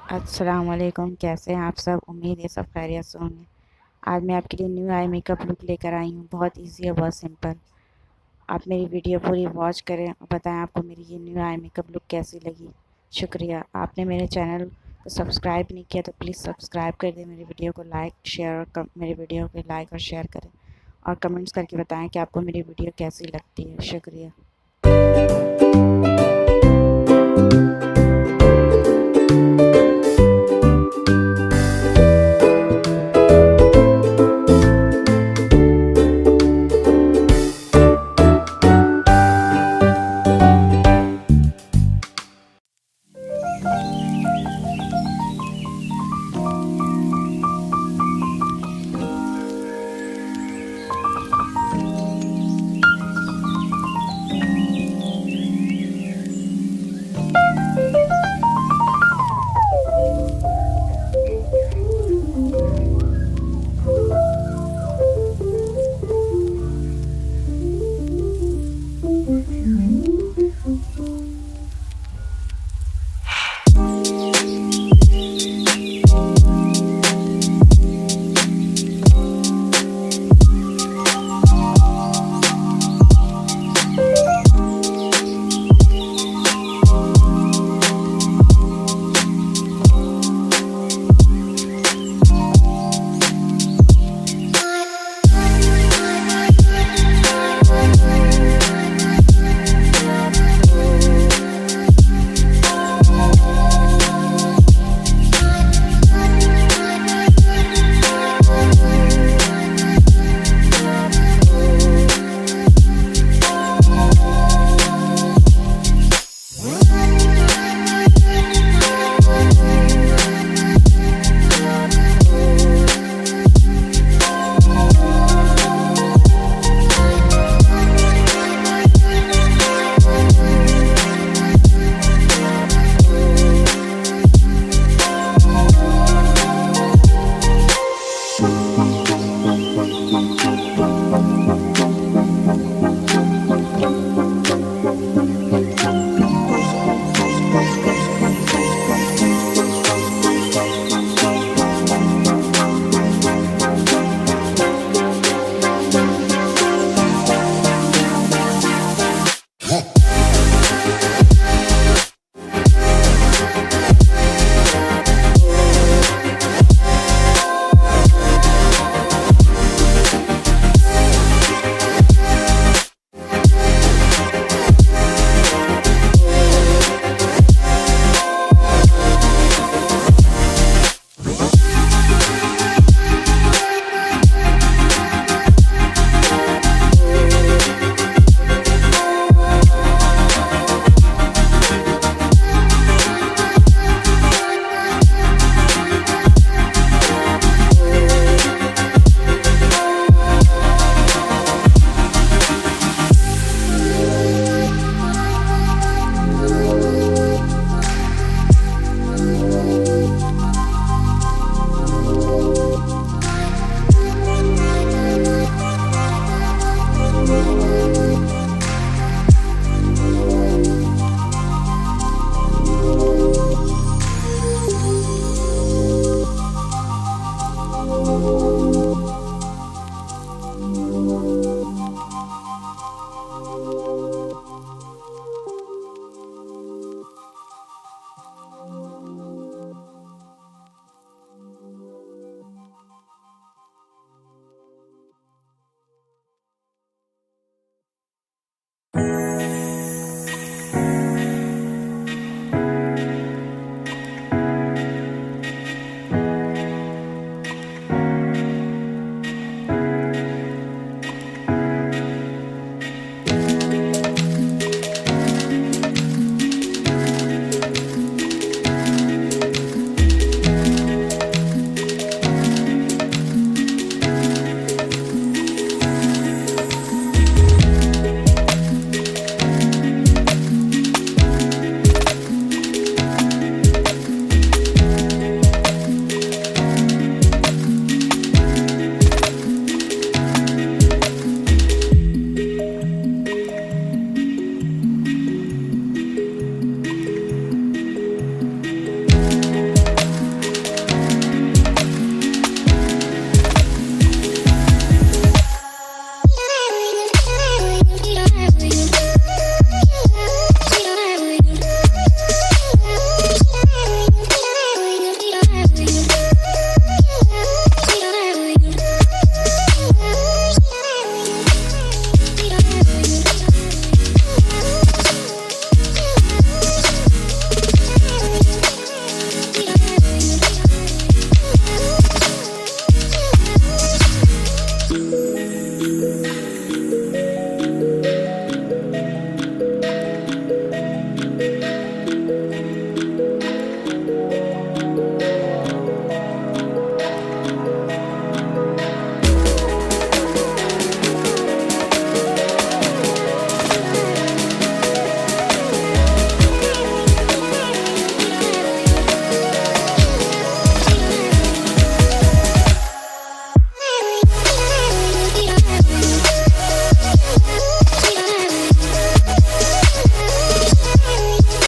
अस्सलाम वालेकुम। कैसे हैं आप सब? उम्मीद है सब खैरियत से होंगे। आज मैं आपके लिए न्यू आई मेकअप लुक लेकर आई हूँ। बहुत इजी है, बहुत सिंपल। आप मेरी वीडियो पूरी वॉच करें और बताएं आपको मेरी ये न्यू आई मेकअप लुक कैसी लगी। शुक्रिया। आपने मेरे चैनल को सब्सक्राइब नहीं किया तो प्लीज़ सब्सक्राइब कर दें। मेरी वीडियो को लाइक शेयर और मेरी वीडियो को लाइक और शेयर करें और कमेंट्स करके बताएं कि आपको मेरी वीडियो कैसी लगती है। शुक्रिया।